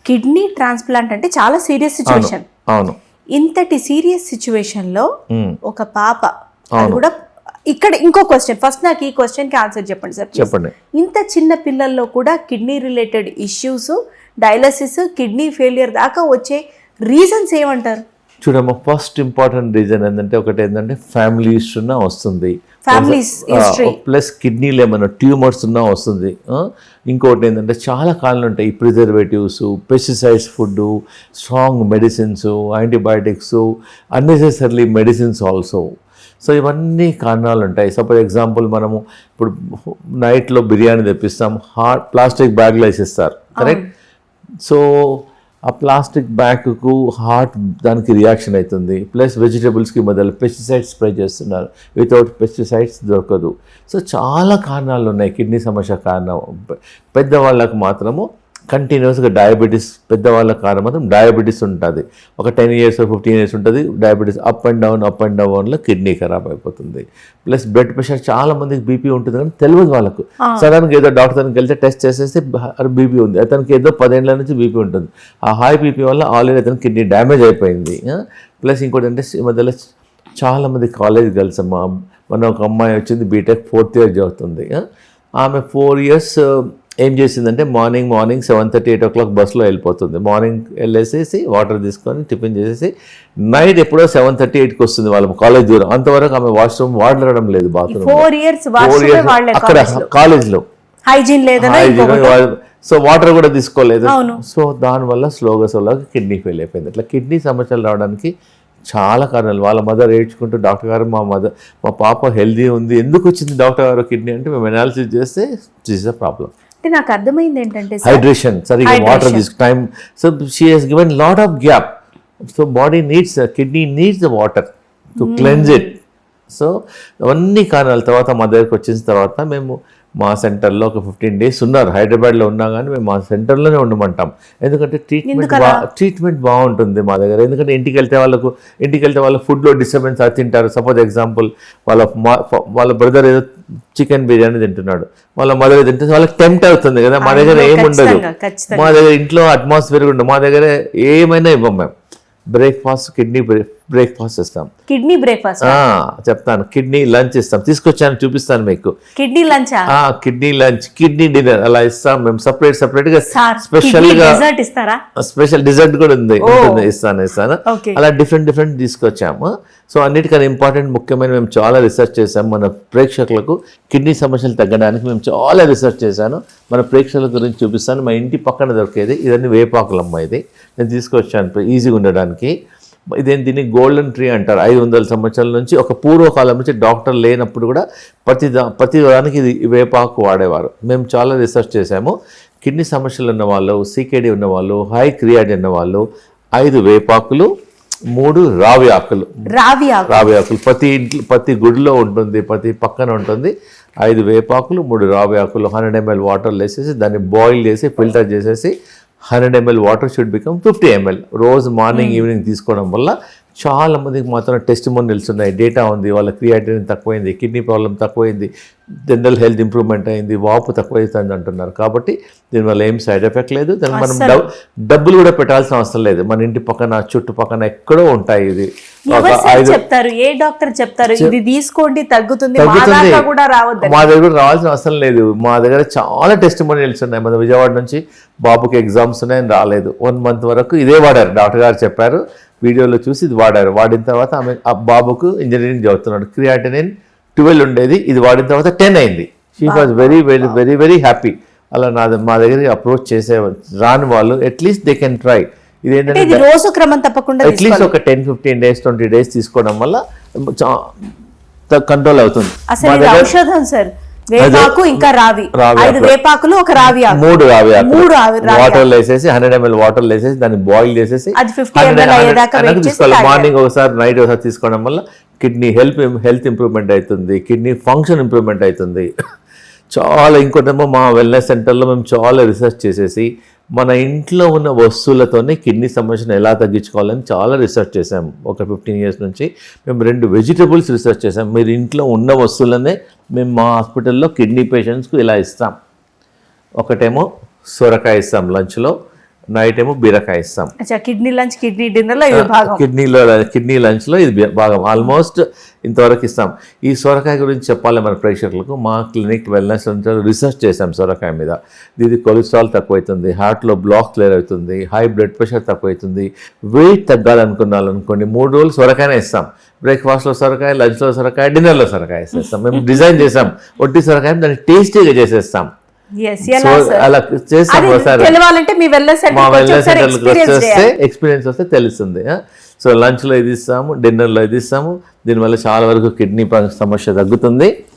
Kidney transplant అంటే చాలా serious situation. అవును. ఇంతటి సీరియస్ సిచ్యువేషన్ లో ఒక పాప, అది కూడా ఇక్కడ ఇంకో క్వశ్చన్, ఫస్ట్ నాకు ఈ క్వశ్చన్ కి ఆన్సర్ చెప్పండి సార్. చెప్పండి. ఇంత చిన్న పిల్లల్లో కూడా kidney related issues, dialysis, kidney failure దాకా వచ్చే రీజన్స్ ఏమంటారు? చూడమ్మా, ఫస్ట్ ఇంపార్టెంట్ రీజన్ ఏంటంటే, ఒకటి ఏంటంటే ఫ్యామిలీ హిస్టరీ ఉన్నా వస్తుంది, ప్లస్ కిడ్నీలో ఏమైనా ట్యూమర్స్ ఉన్నా వస్తుంది. ఇంకోటి ఏంటంటే చాలా కారణాలు ఉంటాయి, preservatives, pesticides, food, strong medicines, antibiotics, unnecessary medicines also. So ఇవన్నీ కారణాలు ఉంటాయి. సపోజ్ ఎగ్జాంపుల్, మనము ఇప్పుడు నైట్లో బిర్యానీ తెప్పిస్తాం, ప్లాస్టిక్ బ్యాగ్లో వేసిస్తారు, కరెక్ట్? సో ఆ ప్లాస్టిక్ బ్యాగ్కు హార్ట్ దానికి రియాక్షన్ అవుతుంది, ప్లస్ వెజిటబుల్స్కి మొదలు పెస్టిసైడ్స్ స్ప్రే చేస్తున్నారు, వితౌట్ పెస్టిసైడ్స్ దొరకదు. సో చాలా కారణాలు ఉన్నాయి కిడ్నీ సమస్య కారణం. పెద్దవాళ్ళకు మాత్రము కంటిన్యూస్గా డయాబెటీస్, పెద్దవాళ్ళ కారణం మాత్రం డయాబెటీస్ ఉంటుంది. ఒక 10 years 15 years ఉంటుంది డయాబెటీస్, అప్ అండ్ డౌన్లో కిడ్నీ ఖరాబ్ అయిపోతుంది. ప్లస్ బ్లడ్ ప్రెషర్, చాలా మందికి బీపీ ఉంటుంది కానీ తెలియదు వాళ్ళకు. సడన్గా ఏదో డాక్టర్ దగ్గరికి వెళ్తే టెస్ట్ చేసేసి బీపీ ఉంది, అతనికి ఏదో 10 ఏళ్ల నుంచి బీపీ ఉంటుంది. ఆ హై బీపీ వల్ల ఆల్రెడీ అతనికి కిడ్నీ డ్యామేజ్ అయిపోయింది. ప్లస్ ఇంకోటి అంటే ఈ మధ్యలో చాలామంది కాలేజ్ గర్ల్స్, మన ఒక అమ్మాయి వచ్చింది బీటెక్ 4th year చదువుతుంది. ఆమె 4 years ఏం చేసిందంటే, మార్నింగ్ 7:30 8 o'clock బస్సులో వెళ్ళిపోతుంది. మార్నింగ్ వెళ్ళేసేసి వాటర్ తీసుకొని టిఫిన్ చేసేసి నైట్ ఎప్పుడో 7:30 8కి వస్తుంది వాళ్ళ కాలేజ్ దూరం. అంతవరకు ఆమె వాష్రూమ్ వాడడం లేదు, బాత్రూమ్. 4 years అక్కడ కాలేజ్లో హైజీన్ సో వాటర్ కూడా తీసుకోలేదు. సో దానివల్ల స్లోగా కిడ్నీ ఫెయిల్ అయిపోయింది. అట్లా కిడ్నీ సమస్యలు రావడానికి చాలా కారణాలు. వాళ్ళ మదర్ ఏడ్చుకుంటూ, డాక్టర్ గారు మా పాప హెల్దీ ఉంది, ఎందుకు వచ్చింది డాక్టర్ గారు కిడ్నీ అంటే, మేము అనాలిసిస్ చేస్తే దిస్ ఇస్ ద ప్రాబ్లం. నాకు అర్థమైంది ఏంటంటే, హైడ్రేషన్, సరిగ్గా వాటర్ తీసుకు time. So she has given lot of gap. So body needs, kidney needs the water to cleanse it. So అవన్నీ కారణాల తర్వాత మా దగ్గరికి వచ్చిన తర్వాత మేము మా సెంటర్లో ఒక 15 days ఉన్నారు. హైదరాబాద్లో ఉన్నా కానీ మేము మా సెంటర్లోనే ఉండమంటాం, ఎందుకంటే ట్రీట్మెంట్ బాగుంటుంది మా దగ్గర. ఎందుకంటే ఇంటికి వెళ్తే వాళ్ళ ఫుడ్లో డిస్టర్బెన్స్ అది తింటారు. సపోజ్ ఎగ్జాంపుల్, వాళ్ళ బ్రదర్ ఏదో చికెన్ బిర్యానీ తింటున్నాడు, వాళ్ళ మదర్ తింటే వాళ్ళకి టెంప్ట్ అవుతుంది కదా. మా దగ్గర ఏముండదు, మా దగ్గర ఇంట్లో అట్మాస్ఫియర్ ఉండదు, మా దగ్గర ఏమైనా ఇవ్వం మేము. బ్రేక్ఫాస్ట్, కిడ్నీ బ్రేక్ఫాస్ట్ ఇస్తాం. కిడ్నీ బ్రేక్ఫాస్ట్ చెప్తాను, కిడ్నీ లంచ్ ఇస్తాం, తీసుకొచ్చాను చూపిస్తాను మీకు. Kidney lunch, kidney lunch, kidney dinner అలా ఇస్తాం మేము. సపరేట్ గా స్పెషల్ డిజర్ట్ కూడా ఉంది, ఇస్తాను. అలా డిఫరెంట్ తీసుకొచ్చాము. సో అన్నిటికన్నా ఇంపార్టెంట్, ముఖ్యమైన, మేము చాలా రీసెర్చ్ చేసాము. మన ప్రేక్షకులకు కిడ్నీ సమస్యలు తగ్గడానికి మేము చాలా రీసెర్చ్ చేశాను. మన ప్రేక్షకుల గురించి చూపిస్తాను. మా ఇంటి పక్కన దొరికేది ఇదన్నీ వేపాకులమ్మ, ఇది నేను తీసుకొచ్చాను ఈజీగా ఉండడానికి. దీన్ని గోల్డెన్ ట్రీ అంటారు. 500 సంవత్సరాల నుంచి, ఒక పూర్వకాలం నుంచి డాక్టర్ లేనప్పుడు కూడా ప్రతి దానికి ఇది వేపాకు వాడేవారు. మేము చాలా రీసెర్చ్ చేసాము. కిడ్నీ సమస్యలు ఉన్నవాళ్ళు, CKD ఉన్నవాళ్ళు, హై క్రియాటిన్ ఉన్నవాళ్ళు 5 వేపాకులు, 3 రావి ఆకులు. ప్రతి గుడిలో ఉంటుంది, ప్రతి పక్కన ఉంటుంది. 5 వేపాకులు, 3 రావి ఆకులు, 100 ml వాటర్లో వేసేసి దాన్ని బాయిల్ చేసి ఫిల్టర్ చేసేసి 100 ml water should become 50 ml రోజు మార్నింగ్ ఈవినింగ్ తీసుకోవడం వల్ల చాలా మందికి మాత్రం టెస్టిమోనియల్స్ ఉన్నాయి, డేటా ఉంది. వాళ్ళ క్రియాటిన్ తక్కువైంది, కిడ్నీ ప్రాబ్లం తక్కువైంది, జనరల్ హెల్త్ ఇంప్రూవ్మెంట్ అయింది, వాపు తక్కువైతుంది అంటున్నారు. కాబట్టి దీనివల్ల ఏం సైడ్ ఎఫెక్ట్ లేదు. దానికి మనం డబ్బులు కూడా పెట్టాల్సిన అవసరం లేదు. మన ఇంటి పక్కన, చుట్టుపక్కన ఎక్కడో ఉంటాయి. ఇది చెప్తారు, ఏ డాక్టర్ చెప్తారు ఇది తీసుకోండి తగ్గుతుంది, మా దగ్గర రావాల్సిన అవసరం లేదు. మా దగ్గర చాలా టెస్టిమోనియల్స్ ఉన్నాయి. మన విజయవాడ నుంచి బాబుకి ఎగ్జామ్స్ ఉన్నాయని రాలేదు, 1 month వరకు ఇదే వాడారు. డాక్టర్ గారు చెప్పారు, వీడియోలో చూసి ఇది వాడారు. వాడిన తర్వాత ఆ బాబుకు ఇంజనీరింగ్ చదువుతున్నాడు. క్రియాటినిన్ 12 ఉండేది, ఇది వాడిన తర్వాత 10 అయింది. She was very happy. అలా మా దగ్గర అప్రోచ్ చేసే రాని వాళ్ళు అట్లీస్ట్ దే కెన్ ట్రై. ఇదేంటంటే రోజు క్రమం తప్పకుండా అట్లీస్ట్ ఒక 10-15 days 20 days తీసుకోవడం వల్ల కంట్రోల్ అవుతుంది. ఔషధం సార్, వేపాకు ఇంకా రావి, 5 వేపాకులు, 1 రావి ఆకు, 3 రావి ఆకులు వాటర్లో వేసేసి 100 ml వాటర్లో వేసేసి దాన్ని బాయిల్ చేసేసి తీసుకోవాలి. మార్నింగ్ ఒకసారి, నైట్ ఒకసారి తీసుకోవడం వల్ల కిడ్నీ హెల్త్ ఇంప్రూవ్మెంట్ అవుతుంది, కిడ్నీ ఫంక్షన్ ఇంప్రూవ్మెంట్ అవుతుంది. చాలా. ఇంకోటేమో మా వెల్నెస్ సెంటర్లో మేము చాలా రీసెర్చ్ చేసేసి మన ఇంట్లో ఉన్న వస్తువులతోనే కిడ్నీ సమస్యను ఎలా తగ్గించుకోవాలని చాలా రీసెర్చ్ చేసాము. ఒక 15 years నుంచి మేము 2 వెజిటబుల్స్ రీసెర్చ్ చేసాం. మీరు ఇంట్లో ఉన్న వస్తువులనే మేము మా హాస్పిటల్లో కిడ్నీ పేషెంట్స్కు ఇలా ఇస్తాం. ఒకటేమో సొరకాయ ఇస్తాం లంచ్లో, నైట్ ఏమో బీరకాయ ఇస్తాం. అచ్చా, కిడ్నీ లంచ్, కిడ్నీ డిన్నర్లో ఇవి భాగం. కిడ్నీ లంచ్లో ఇది భాగం. ఆల్మోస్ట్ ఇంతవరకు ఇస్తాం. ఈ సొరకాయ గురించి చెప్పాలి మన ప్రేక్షకులకు. మా క్లినిక్ వెల్నెస్ సెంటర్ రీసెర్చ్ చేశాం సొరకాయ మీద. ఇది కొలెస్ట్రాల్ తక్కువవుతుంది, హార్ట్లో బ్లాక్ క్లియర్ అవుతుంది, హై బ్లడ్ ప్రెషర్ తక్కువవుతుంది. వెయిట్ తగ్గాలనుకున్నారనుకోండి 3 రోజులు సొరకాయనే ఇస్తాం. బ్రేక్ఫాస్ట్లో సొరకాయ, లంచ్లో సొరకాయ, డిన్నర్లో సొరకాయ వేసేస్తాం. మేము డిజైన్ చేసాం ఒట్టి సొరకాయ, దాన్ని టేస్టీగా చేసేస్తాం. అలా చేస్తాం. తెలవాలంటే మీ వెల్నెస్ మా వెల్నెస్ సెంటర్కి వచ్చేస్తే ఎక్స్పీరియన్స్ వస్తే తెలుస్తుంది. సో లంచ్లో ఇది ఇస్తాము, డిన్నర్లో ఇది ఇస్తాము. దీనివల్ల చాలా వరకు కిడ్నీ సమస్య తగ్గుతుంది.